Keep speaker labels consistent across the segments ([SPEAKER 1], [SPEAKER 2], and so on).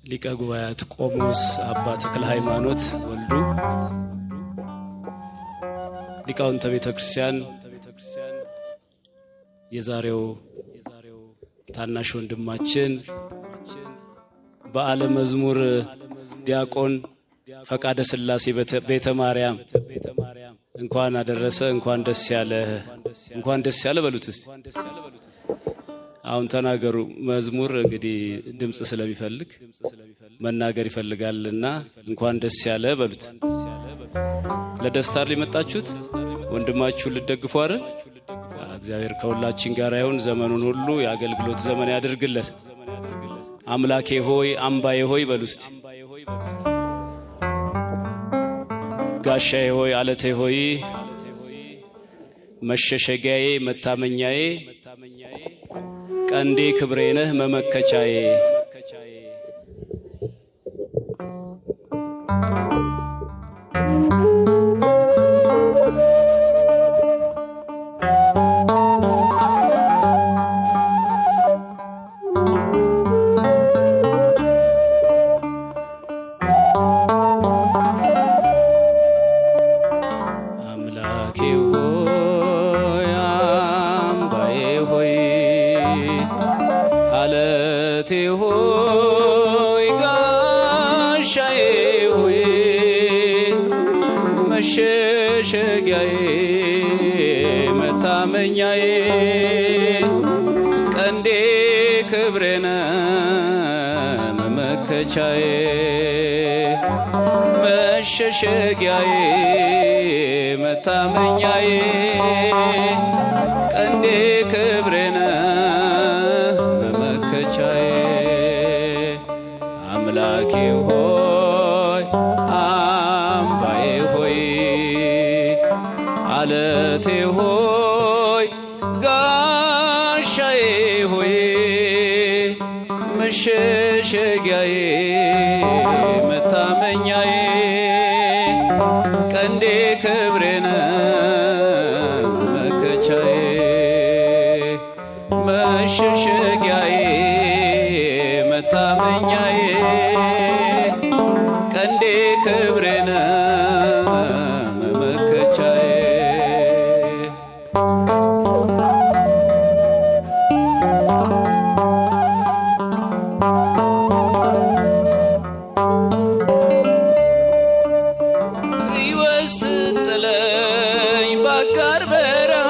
[SPEAKER 1] ሊቀ ጉባኤያት ቆሞስ አባ ተክለ ሃይማኖት ወልዱ ሊቃውንተ ቤተክርስቲያን የዛሬው ታናሽ ወንድማችን በዓለ መዝሙር ዲያቆን ፈቃደ ስላሴ ቤተ ማርያም እንኳን አደረሰ እንኳን ደስ ያለ በሉት እስቲ አሁን ተናገሩ መዝሙር እንግዲህ ድምጽ ስለሚፈልግ መናገር ይፈልጋልና እንኳን ደስ ያለ በሉት ለደስታ ሊመጣችሁት ወንድማችሁ ልደግፉ አይደል እግዚአብሔር ከሁላችን ጋር ይሁን ዘመኑን ሁሉ የአገልግሎት ዘመን ያድርግለት አምላኬ ሆይ አምባዬ ሆይ በሉት ጋሻዬ ሆይ አለቴ ሆይ መሸሸጊያዬ መታመኛዬ ቀንዴ ክብሬ ነህ መመከቻዬ ሆይ ጋሻዬ ሆይ መሸሸጊያዬ መታመኛዬ ቀንዴ ክብሬ ነህ መመከቻዬ መሸሸጊያዬ መታመኛዬ ቀንዴ ክብሬ ነህ አምላኬ ሆይ አምባዬ ሆይ አለቴ ሆይ ጋሻዬ ሆይ መሸሸጊያዬ መታመኛዬ ቀንዴ ክብሬ ነህ መመከቻዬ መሸሸጊያዬ መታመኛዬ ቀንዴ ክብሬ ነህ መመከቻዬ ሕይወት ስትጥለኝ በአጋር በረሃ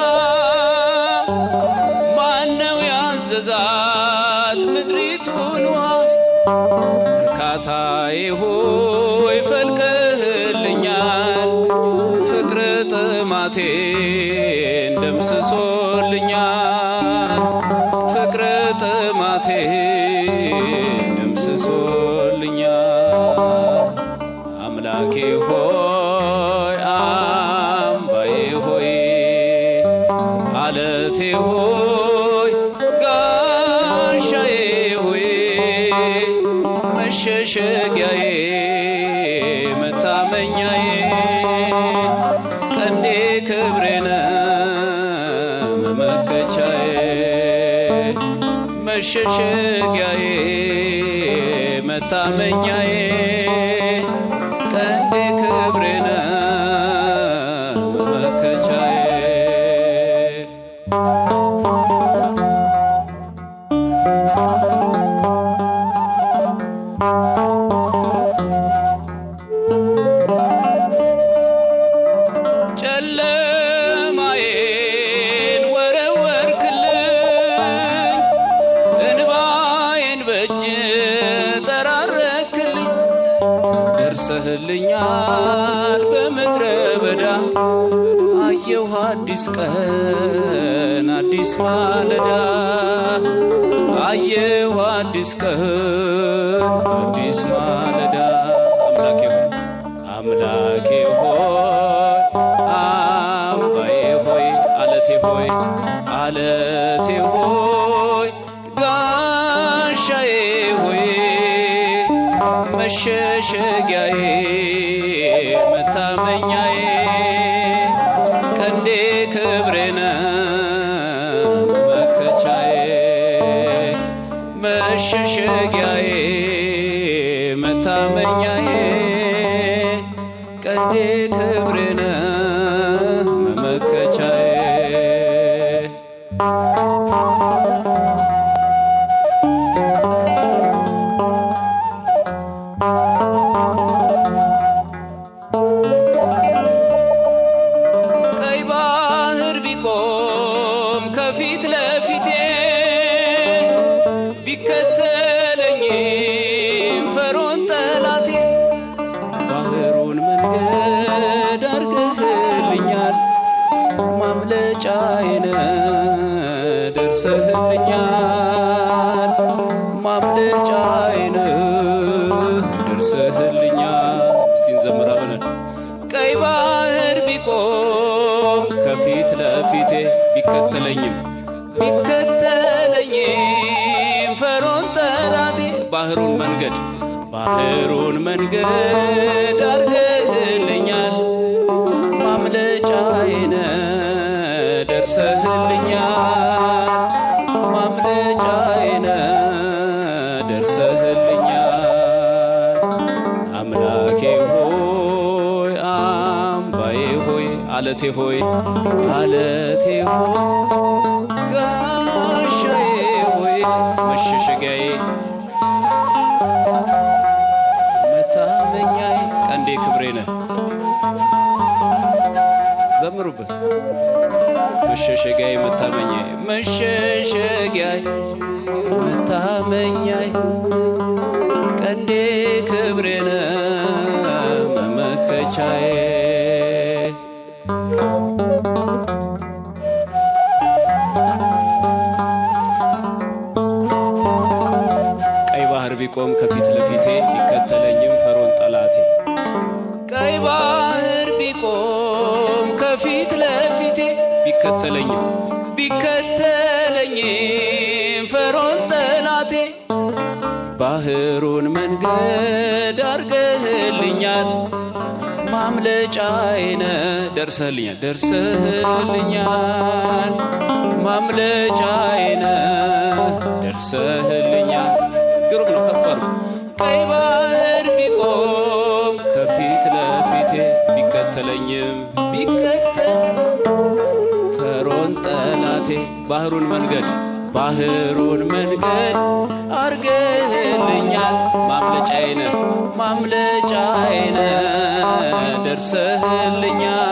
[SPEAKER 1] ማነው ያዘዛት ምድሪቱን ውሃ እርካታዬ ሆይ ፈልቀህልኛል ፍቅር ጥማቴን ደምስሶልኛል ፍቅር ጥማቴን ደምስሶልኛል አምላኬ ሆይ አምባዬ ሆይ አለቴ ሆይ ጋሻዬ ሆይ መሸሸጊያዬ መታመኛዬ ቀንዴ ክብሬ ነህ መመከቻዬ መሸሸጊያዬ መታመኛዬ ቀንዴ ክብሬ ነህ መመከቻዬ ጨለማዬን ወረወርክልኝ እንባዬን በእጅ ጠራረክልኝ ደርሰህልኛል በምድረ በዳ አየሁ አዲስ ቀን አዲስ ማለዳ አየሁ አዲስ ቀን አዲስ ማለዳ አምላኬ ሆይ አምባዬ ሆይ አለቴ ሆይ ጋሻዬ ሆይ መሸሸጊያዬ መታመኛዬ ቀንዴ ክብሬ ነህ መመከቻዬ መሸሸጊያዬ መሸሸጊያዬ መታመኛዬ ቀንዴ ክብሬ ነህ መመከቻዬ ቀይ ባህር ቢቆም ከፊት ለፊቴ ቢከተለኝም ፈርዖን ጠላቴ ባህሩን መንገድ አርገህልኛል ማምለጫዬ ነህ ደርሰህልኛል ማምለጫዬ ነህ ደርሰህልኛል። እስቲ እንዘምራለን። ቀይ ባህር ቢቆም ከፊት ለፊቴ ቢከተለኝም ፈርዖን ጠላቴ ባህሩን መንገድ አርገህልኛል ማምለጫዬ ነህ ደርሰህልኛል ማምለጫዬ ነህ ደርሰህልኛል። አምላኬ ሆይ አምባዬ ሆይ አለቴ ሆይ ጋሻዬ ሆይ መሸሸጊያዬ መታመኛዬ ቀንዴ ክብሬ ነህ። ዘምሩበት። መሸሸጊያዬ መታመኛዬ ቀንዴ ክብሬ ነህ መመከቻዬ ቢቆም ከፊት ለፊቴ ቢከተለኝም ፈርዖን ጠላቴ ቀይ ባህር ቢቆም ከፊት ለፊቴ ቢከተለኝም ፈርዖን ጠላቴ ባህሩን መንገድ አርገህልኛል ማምለጫዬ ነህ ደርሰህልኛል ማምለጫዬ ነህ ደርሰህልኛል። ግሩም ነው። ከፈሩ ቀይ ባህር ቢቆም ከፊት ለፊቴ ቢከተለኝም ፈርዖን ጠላቴ ባህሩን መንገድ አርገህልኛል ማምለጫዬ ነህ ደርሰህልኛል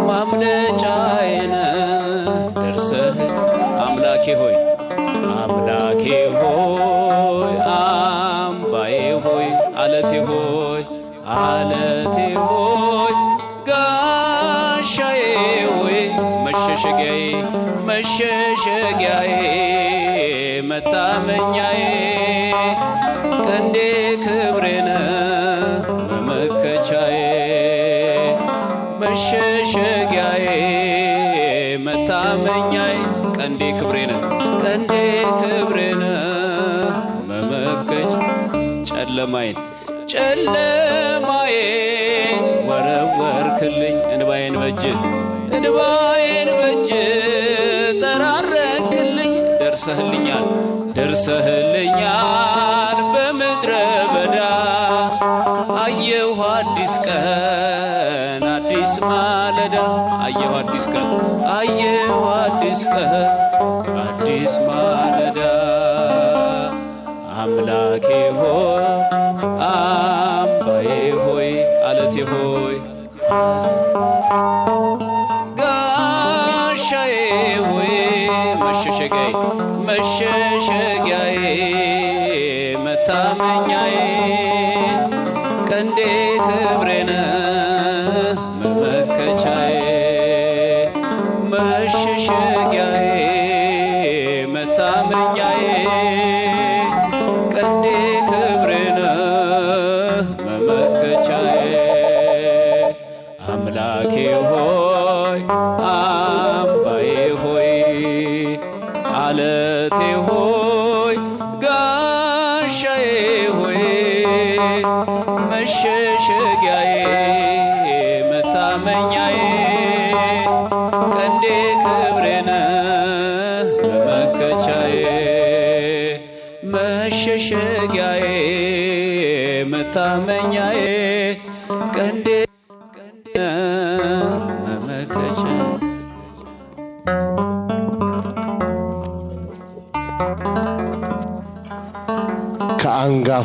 [SPEAKER 1] ማምለጫዬ ነህ ደርሰህ አምላኬ ሆይ አምባዬ ሆይ አለቴ ሆይ ጋሻዬ ሆይ መሸሸጊያዬ መታመኛዬ ቀንዴ ክብሬ ነህ መመከቻዬ መሸሸጊያዬ መታመኛዬ ቀንዴ ክብሬ ነህ መመከች ጨለማዬን ወረወርክልኝ እንባዬን በእጅ ጠራረክልኝ ደርሰህልኛል በምድረ በዳ አየሁ አዲስ ቀን አዲስ ማለዳ አዲስ ማለዳ አምላኬ ሆይ አምባዬ ሆይ አለቴ ሆይ ጋሻዬ ሆይ መሸሸጊያዬ መታመኛዬ ቀንዴ ክብሬ ነህ መመከቻዬ መሸሸጊያዬ መታመኛዬ ቀንዴ ክብሬ ነህ መመከቻዬ አምላኬ ሆይ አምባዬ ሆይ አለቴ ሆይ ጋሻዬ ሆይ መሸሸጊያዬ መታመኛዬ ቀንዴ ክብሬ ነህ መመከቻዬ መሸሸጊያዬ መታመኛዬ ቀንዴ መመከቻ
[SPEAKER 2] ከአንጋፋ